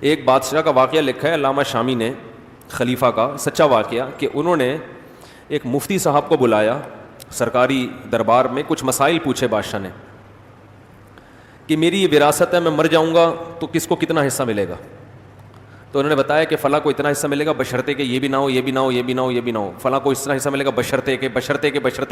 ایک بادشاہ کا واقعہ لکھا ہے علامہ شامی نے، خلیفہ کا سچا واقعہ، کہ انہوں نے ایک مفتی صاحب کو بلایا سرکاری دربار میں، کچھ مسائل پوچھے بادشاہ نے کہ میری یہ وراثت ہے، میں مر جاؤں گا تو کس کو کتنا حصہ ملے گا؟ تو انہوں نے بتایا کہ فلاں کو اتنا حصہ ملے گا بشرطے کہ یہ بھی نہ ہو، یہ بھی نہ ہو، یہ بھی نہ ہو، یہ بھی نہ ہو، فلاں کو اتنا حصہ ملے گا بشرطے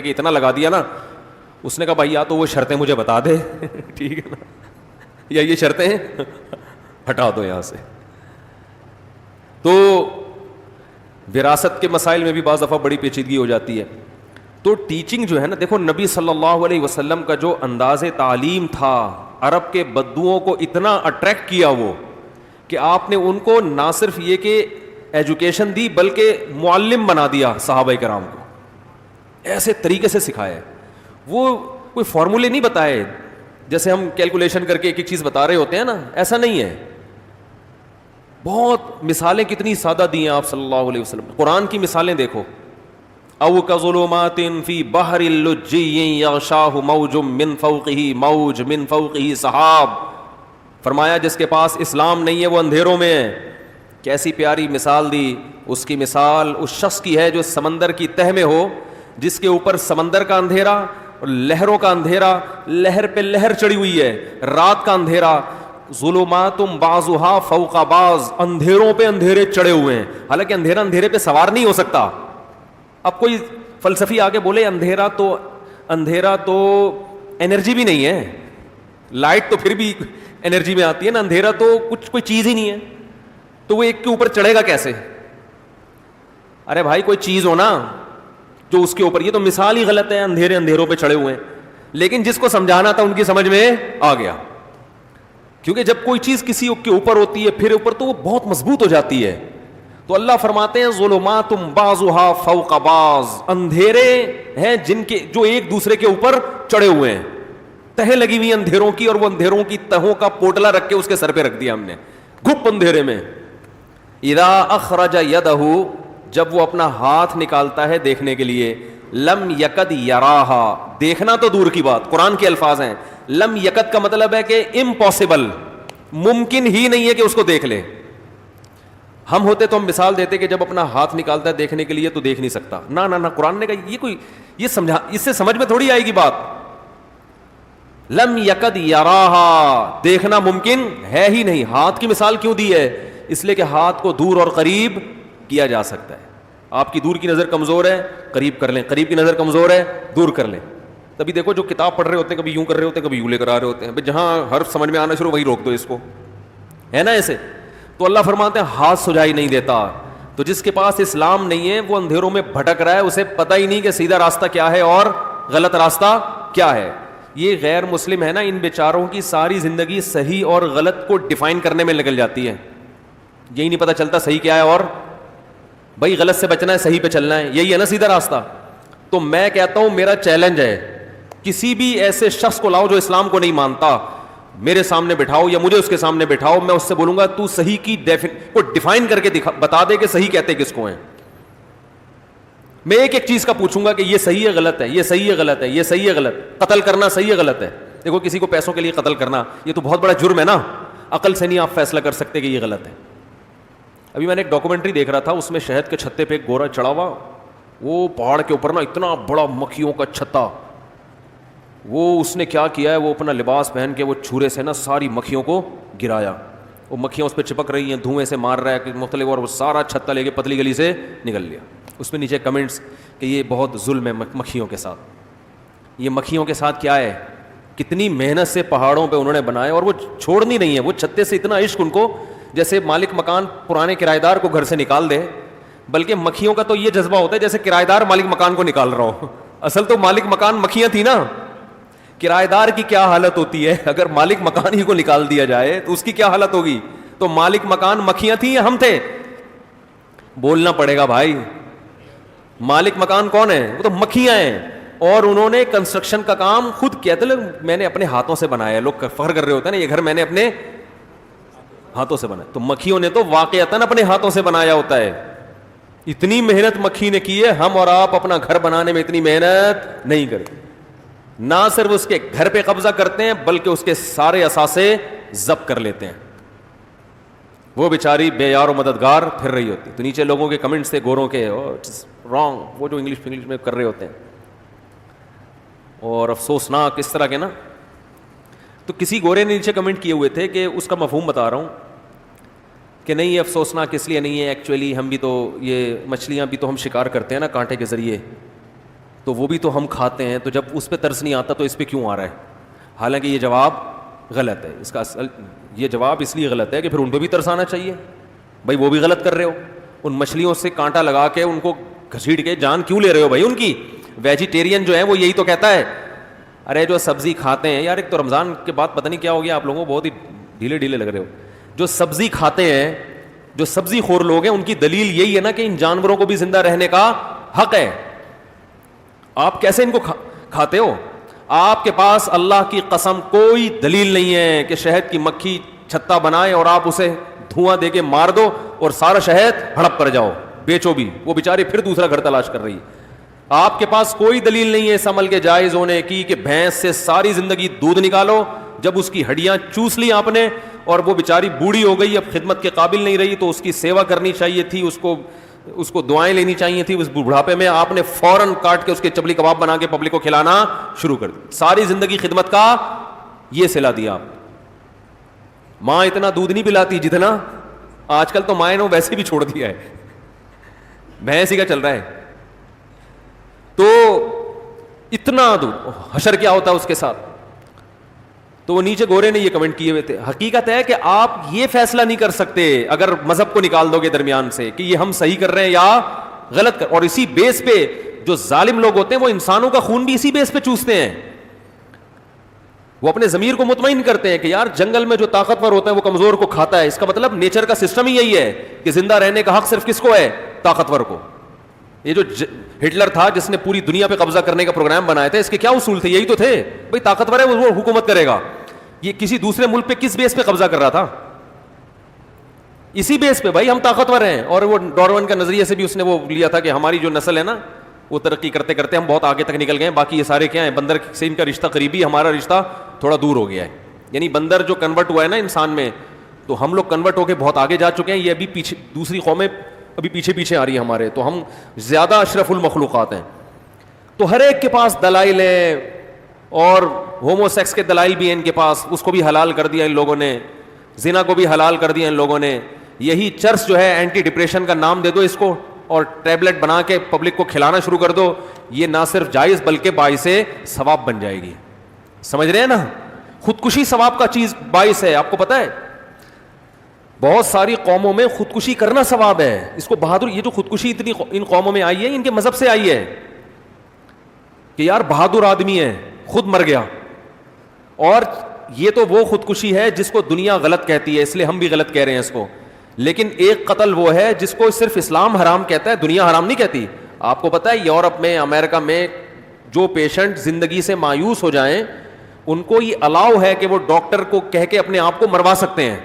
کہ اتنا لگا دیا نا۔ اس نے کہا بھائی یا تو وہ شرطیں مجھے بتا دے ٹھیک ہے نا، یا یہ شرطیں ہٹا دو یہاں سے۔ تو وراثت کے مسائل میں بھی بعض دفعہ بڑی پیچیدگی ہو جاتی ہے۔ تو ٹیچنگ جو ہے نا، دیکھو نبی صلی اللہ علیہ وسلم کا جو انداز تعلیم تھا، عرب کے بدوؤں کو اتنا اٹریکٹ کیا وہ، کہ آپ نے ان کو نہ صرف یہ کہ ایجوکیشن دی بلکہ معلم بنا دیا صحابہ کرام کو، ایسے طریقے سے سکھایا ہے۔ وہ کوئی فارمولے نہیں بتائے جیسے ہم کیلکولیشن کر کے ایک ایک چیز بتا رہے ہوتے ہیں نا، ایسا نہیں ہے۔ بہت مثالیں کتنی سادہ دی ہیں آپ صلی اللہ علیہ وسلم۔ قرآن کی مثالیں دیکھو، او کظلمات فی بحر اللجی یغشاہ موج من فوقہ موج من فوقہ سحاب، فرمایا جس کے پاس اسلام نہیں ہے وہ اندھیروں میں ہے۔ کیسی پیاری مثال دی۔ اس کی مثال اس شخص کی ہے جو سمندر کی تہ میں ہو، جس کے اوپر سمندر کا اندھیرا اور لہروں کا اندھیرا، لہر پہ لہر چڑھی ہوئی ہے، رات کا اندھیرا، ظلمات بعضھا فوق بعض، اندھیروں پہ اندھیرے چڑھے ہوئے ہیں۔ حالانکہ اندھیرا اندھیرے پہ سوار نہیں ہو سکتا۔ اب کوئی فلسفی آگے بولے اندھیرا تو انرجی بھی نہیں ہے، لائٹ تو پھر بھی انرجی میں آتی ہے نا، اندھیرا تو کوئی چیز ہی نہیں ہے، تو وہ ایک کے اوپر چڑھے گا کیسے؟ ارے بھائی کوئی چیز ہو نا جو اس کے اوپر، یہ تو مثال ہی غلط ہے، اندھیرے اندھیروں پہ چڑھے ہوئے ہیں۔ لیکن جس کو سمجھانا تھا ان کی سمجھ میں آ گیا، کیونکہ جب کوئی چیز کسی کے اوپر ہوتی ہے پھر اوپر تو وہ بہت مضبوط ہو جاتی ہے۔ تو اللہ فرماتے ہیں ظلمات بعضھا فوق بعض، اندھیرے ہیں جو ایک دوسرے کے اوپر چڑھے ہوئے ہیں، تہیں لگی ہوئی اندھیروں کی، اور وہ اندھیروں کی تہوں کا پوٹلا رکھ کے اس کے سر پہ رکھ دیا ہم نے، گھپ اندھیرے میں۔ اذا اخرج یدہ، جب وہ اپنا ہاتھ نکالتا ہے دیکھنے کے لیے، لم یکد یراہا، دیکھنا تو دور کی بات، قرآن کے الفاظ ہیں۔ لم یکد کا مطلب ہے کہ امپاسبل، ممکن ہی نہیں ہے کہ اس کو دیکھ لے۔ ہم ہوتے تو ہم مثال دیتے کہ جب اپنا ہاتھ نکالتا ہے دیکھنے کے لیے تو دیکھ نہیں سکتا، نہ قرآن نے کہا یہ سمجھا، اس سے سمجھ میں تھوڑی آئے گی بات۔ لم یکد یراہا، دیکھنا ممکن ہے ہی نہیں۔ ہاتھ کی مثال کیوں دی ہے؟ اس لیے کہ ہاتھ کو دور اور قریب کیا جا سکتا ہے۔ آپ کی دور کی نظر کمزور ہے، قریب کر لیں، قریب کی نظر کمزور ہے، دور کر لیں۔ تبھی دیکھو جو کتاب پڑھ رہے ہوتے ہیں کبھی یوں کر رہے ہوتے ہیں، کبھی یوں لے کر آ رہے ہوتے ہیں، جہاں حرف سمجھ میں آنا شروع وہی روک دو اس کو، ہے نا ایسے۔ تو اللہ فرماتے ہیں ہاتھ سجائی نہیں دیتا۔ تو جس کے پاس اسلام نہیں ہے وہ اندھیروں میں بھٹک رہا ہے، اسے پتہ ہی نہیں کہ سیدھا راستہ کیا ہے اور غلط راستہ کیا ہے۔ یہ غیر مسلم ہے نا، ان بیچاروں کی ساری زندگی صحیح اور غلط کو ڈیفائن کرنے میں نکل جاتی ہے، یہی نہیں پتہ چلتا صحیح کیا ہے، اور بھائی غلط سے بچنا ہے، صحیح پہ چلنا ہے، یہی ہے نا سیدھا راستہ۔ تو میں کہتا ہوں میرا چیلنج ہے، کسی بھی ایسے شخص کو لاؤ جو اسلام کو نہیں مانتا، میرے سامنے بٹھاؤ یا مجھے اس کے سامنے بٹھاؤ، میں اس سے بولوں گا تو صحیح کی کو ڈیفائن کر کے بتا دے کہ صحیح کہتے کس کو ہیں۔ میں ایک ایک چیز کا پوچھوں گا کہ یہ صحیح ہے غلط ہے، یہ صحیح ہے غلط ہے، یہ صحیح ہے غلط، قتل کرنا صحیح ہے غلط ہے۔ دیکھو کسی کو پیسوں کے لیے قتل کرنا یہ تو بہت بڑا جرم ہے نا، عقل سے نہیں آپ فیصلہ کر سکتے کہ یہ غلط ہے۔ ابھی میں نے ایک ڈاکومنٹری دیکھ رہا تھا، اس میں شہد کے چھتے پہ ایک گورا چڑھا ہوا، وہ پہاڑ کے اوپر نا اتنا بڑا مکھیوں کا چھتا، وہ اس نے کیا کیا ہے، وہ اپنا لباس پہن کے وہ چھرے سے نا ساری مکھیوں کو گرایا، وہ مکھیاں اس پہ چپک رہی ہیں، دھوئیں سے مار رہا ہے کہ مختلف، اور وہ سارا چھتا لے کے پتلی گلی سے نکل لیا۔ اس میں نیچے کمنٹس کہ یہ بہت ظلم ہے مکھیوں کے ساتھ۔ یہ مکھیوں کے ساتھ کیا ہے، کتنی محنت سے پہاڑوں پہ انہوں نے بنایا، اور وہ چھوڑنی نہیں ہے، وہ چھتے سے اتنا عشق ان کو، جیسے مالک مکان پرانے کرایہ دار کو گھر سے نکال دے، بلکہ مکھیوں کا تو یہ جذبہ ہوتا ہے جیسے کرایہ دار مالک مکان کو نکال رہا ہو۔ اصل تو مالک مکان مکھیاں تھی نا، کرایہ دار کی کیا حالت ہوتی ہے اگر مالک مکان ہی کو نکال دیا جائے تو اس کی کیا حالت ہوگی؟ تو مالک مکان مکھیاں تھیں یا ہم تھے؟ بولنا پڑے گا بھائی، مالک مکان کون ہے؟ وہ تو مکھیاں ہیں، اور انہوں نے کنسٹرکشن کا کام خود کیا تھا، میں نے اپنے ہاتھوں سے بنایا، لوگ فخر کر رہے ہوتے ہیں نا یہ گھر میں نے اپنے ہاتھوں سے بنایا، تو مکھیوں نے تو واقعتاً اپنے ہاتھوں سے بنایا ہوتا ہے۔ اتنی محنت مکھی نے کی ہے, ہم اور آپ اپنا گھر بنانے میں اتنی محنت نہیں کرتے. نہ صرف اس کے گھر پہ قبضہ کرتے ہیں بلکہ اس کے سارے اثاثے ضبط کر لیتے ہیں. وہ بیچاری بے یار و مددگار پھر رہی ہوتی. تو نیچے لوگوں کے کمنٹس تھے گوروں کے, رانگ, وہ جو انگلش میں کر رہے ہوتے ہیں, اور افسوسناک اس طرح کے نا. تو کسی گورے نے نیچے کمنٹ کیے ہوئے تھے کہ اس کا مفہوم بتا رہا ہوں کہ نہیں یہ افسوسناک اس لیے نہیں ہے, ایکچولی ہم بھی تو یہ مچھلیاں بھی تو ہم شکار کرتے ہیں نا کانٹے کے ذریعے, تو وہ بھی تو ہم کھاتے ہیں, تو جب اس پہ ترس نہیں آتا تو اس پہ کیوں آ رہا ہے. حالانکہ یہ جواب غلط ہے. اس کا یہ جواب اس لیے غلط ہے کہ پھر ان پہ بھی ترس آنا چاہیے. بھائی وہ بھی غلط کر رہے ہو, ان مچھلیوں سے کانٹا لگا کے ان کو گھسیٹ کے جان کیوں لے رہے ہو بھائی ان کی. ویجیٹیرین جو ہے وہ یہی تو کہتا ہے, ارے جو سبزی کھاتے ہیں یار, ایک تو رمضان کے بعد پتہ نہیں کیا ہو گیا آپ لوگوں کو, بہت ہی ڈھیلے لگ رہے ہو. جو سبزی کھاتے ہیں, جو سبزی خور لوگ ہیں, ان کی دلیل یہی ہے نا کہ ان جانوروں کو بھی زندہ رہنے کا حق ہے. آپ کیسے ان کو کھاتے ہو؟ آپ کے پاس اللہ کی قسم کوئی دلیل نہیں ہے کہ شہد کی مکھی چھتا بنائے اور آپ اسے دھواں دے کے مار دو اور سارا شہد ہڑپ کر جاؤ, بیچو بھی, وہ بیچاری پھر دوسرا گھر تلاش کر رہی. آپ کے پاس کوئی دلیل نہیں ہے اس عمل کے جائز ہونے کی کہ بھینس سے ساری زندگی دودھ نکالو, جب اس کی ہڈیاں چوس لی آپ نے اور وہ بیچاری بوڑھی ہو گئی, اب خدمت کے قابل نہیں رہی, تو اس کی سیوا کرنی چاہیے تھی, اس کو دعائیں لینی چاہیے تھی. اس بڑھاپے میں آپ نے فوراً کاٹ کے اس کے چپلی کباب بنا کے پبلک کو کھلانا شروع کر دی. ساری زندگی خدمت کا یہ صلہ دیا آپ. ماں اتنا دودھ نہیں پلاتی جتنا آج کل, تو مائیں نے ویسے بھی چھوڑ دیا ہے, بھینس ہی کا چل رہا ہے. تو اتنا دودھ, حشر کیا ہوتا ہے اس کے ساتھ. تو وہ نیچے گورے نے یہ کمنٹ کیے ہوئے تھے. حقیقت ہے کہ آپ یہ فیصلہ نہیں کر سکتے اگر مذہب کو نکال دو گے درمیان سے کہ یہ ہم صحیح کر رہے ہیں یا غلط کر. اور اسی بیس پہ جو ظالم لوگ ہوتے ہیں وہ انسانوں کا خون بھی اسی بیس پہ چوستے ہیں. وہ اپنے ضمیر کو مطمئن کرتے ہیں کہ یار جنگل میں جو طاقتور ہوتا ہے وہ کمزور کو کھاتا ہے. اس کا مطلب نیچر کا سسٹم ہی یہی ہے کہ زندہ رہنے کا حق صرف کس کو ہے؟ طاقتور کو. یہ جو ہٹلر تھا جس نے پوری دنیا پہ قبضہ کرنے کا پروگرام بنایا تھا, اس کے کیا اصول تھے؟ یہی تو تھے بھائی طاقتور ہے وہ حکومت کرے گا. یہ کسی دوسرے ملک پہ کس بیس پہ قبضہ کر رہا تھا؟ اسی بیس پہ بھائی ہم طاقتور ہیں. اور وہ ڈارون کا نظریے سے بھی اس نے وہ لیا تھا کہ ہماری جو نسل ہے نا وہ ترقی کرتے کرتے ہم بہت آگے تک نکل گئے ہیں, باقی یہ سارے کیا ہیں, بندر سے ان کا رشتہ قریبی, ہمارا رشتہ تھوڑا دور ہو گیا ہے. یعنی بندر جو کنورٹ ہوا ہے نا انسان میں, تو ہم لوگ کنورٹ ہو کے بہت آگے جا چکے ہیں. یہ ابھی پیچھے دوسری قومیں ابھی پیچھے آ رہی ہیں ہمارے, تو ہم زیادہ اشرف المخلوقات ہیں. تو ہر ایک کے پاس دلائل ہیں, اور ہومو سیکس کے دلائل بھی ہیں ان کے پاس. اس کو بھی حلال کر دیا ان لوگوں نے, زنا کو بھی حلال کر دیا ان لوگوں نے. یہی چرس جو ہے اینٹی ڈپریشن کا نام دے دو اس کو, اور ٹیبلٹ بنا کے پبلک کو کھلانا شروع کر دو. یہ نہ صرف جائز بلکہ باعث ثواب بن جائے گی. سمجھ رہے ہیں نا؟ خودکشی ثواب کا چیز باعث ہے. آپ کو پتا ہے بہت ساری قوموں میں خودکشی کرنا ثواب ہے. اس کو بہادر, یہ جو خودکشی اتنی ان قوموں میں آئی ہے ان کے مذہب سے آئی ہے کہ یار بہادر آدمی ہے, خود مر گیا. اور یہ تو وہ خودکشی ہے جس کو دنیا غلط کہتی ہے, اس لیے ہم بھی غلط کہہ رہے ہیں اس کو. لیکن ایک قتل وہ ہے جس کو صرف اسلام حرام کہتا ہے, دنیا حرام نہیں کہتی. آپ کو پتا ہے یورپ میں, امریکہ میں جو پیشنٹ زندگی سے مایوس ہو جائیں ان کو یہ الاؤ ہے کہ وہ ڈاکٹر کو کہہ کے اپنے آپ کو مروا سکتے ہیں,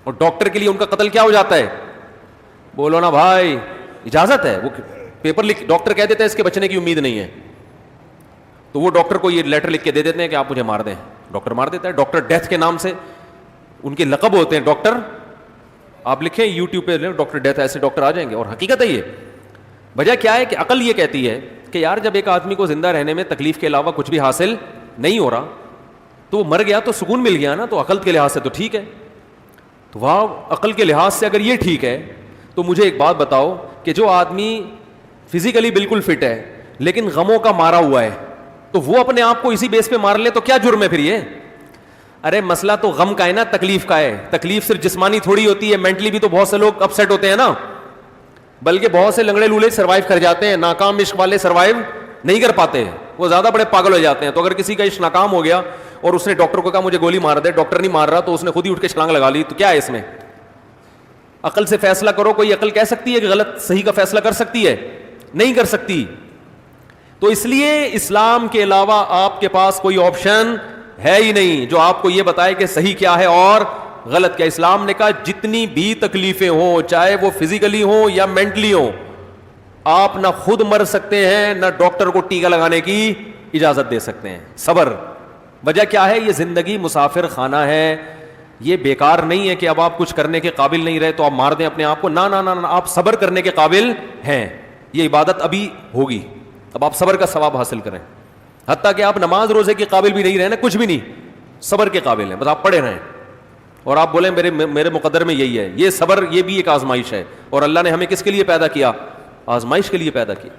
اور ڈاکٹر کے لیے ان کا قتل کیا ہو جاتا ہے؟ بولو نا بھائی, اجازت ہے. وہ پیپر لکھ, ڈاکٹر کہہ دیتا ہے اس کے بچنے کی امید نہیں ہے, تو وہ ڈاکٹر کو یہ لیٹر لکھ کے دے دیتے ہیں کہ آپ مجھے مار دیں. ڈاکٹر مار دیتا ہے. ڈاکٹر ڈیتھ کے نام سے ان کے لقب ہوتے ہیں ڈاکٹر. آپ لکھیں یوٹیوب پہ ڈاکٹر ڈیتھ, ایسے ڈاکٹر آ جائیں گے. اور حقیقت ہے یہ. وجہ کیا ہے کہ عقل یہ کہتی ہے کہ یار جب ایک آدمی کو زندہ رہنے میں تکلیف کے علاوہ کچھ بھی حاصل نہیں ہو رہا تو وہ مر گیا تو سکون مل گیا نا, تو عقل کے لحاظ سے تو ٹھیک ہے. تو واہ, عقل کے لحاظ سے اگر یہ ٹھیک ہے تو مجھے ایک بات بتاؤ کہ جو آدمی فزیکلی بالکل فٹ ہے لیکن غموں کا مارا ہوا ہے, تو وہ اپنے آپ کو اسی بیس پہ مار لے تو کیا جرم ہے پھر یہ؟ ارے مسئلہ تو غم کا ہے نا, تکلیف کا ہے. تکلیف صرف جسمانی تھوڑی ہوتی ہے, مینٹلی بھی تو بہت سے لوگ اپسیٹ ہوتے ہیں نا, بلکہ بہت سے لنگڑے لولے سروائیو کر جاتے ہیں, ناکام عشق والے سروائیو نہیں کر پاتے, وہ زیادہ بڑے پاگل ہو جاتے ہیں. تو اگر کسی کا عشق ناکام ہو گیا اور اس نے ڈاکٹر کو کہا مجھے گولی مار دے, ڈاکٹر نہیں مار رہا تو اس نے خود ہی اٹھ کے چھلانگ لگا لی, تو کیا ہے اس میں؟ عقل سے فیصلہ کرو. کوئی عقل کہہ سکتی ہے کہ غلط صحیح کا فیصلہ کر سکتی ہے؟ نہیں کر سکتی. تو اس لیے اسلام کے علاوہ آپ کے پاس کوئی آپشن ہے ہی نہیں جو آپ کو یہ بتائے کہ صحیح کیا ہے اور غلط کیا. اسلام نے کہا جتنی بھی تکلیفیں ہوں, چاہے وہ فزیکلی ہوں یا مینٹلی ہوں, آپ نہ خود مر سکتے ہیں نہ ڈاکٹر کو ٹیکا لگانے کی اجازت دے سکتے ہیں. صبر. وجہ کیا ہے؟ یہ زندگی مسافر خانہ ہے. یہ بیکار نہیں ہے کہ اب آپ کچھ کرنے کے قابل نہیں رہے تو آپ مار دیں اپنے آپ کو. نہ نہ نہ، آپ صبر کرنے کے قابل ہیں. یہ عبادت ابھی ہوگی. اب آپ صبر کا ثواب حاصل کریں. حتیٰ کہ آپ نماز روزے کے قابل بھی نہیں رہے نا، کچھ بھی نہیں، صبر کے قابل ہیں. بس آپ پڑھے رہیں اور آپ بولیں میرے مقدر میں یہی ہے. یہ صبر، یہ بھی ایک آزمائش ہے. اور اللہ نے ہمیں کس کے لیے پیدا کیا؟ آزمائش کے لیے پیدا کیا.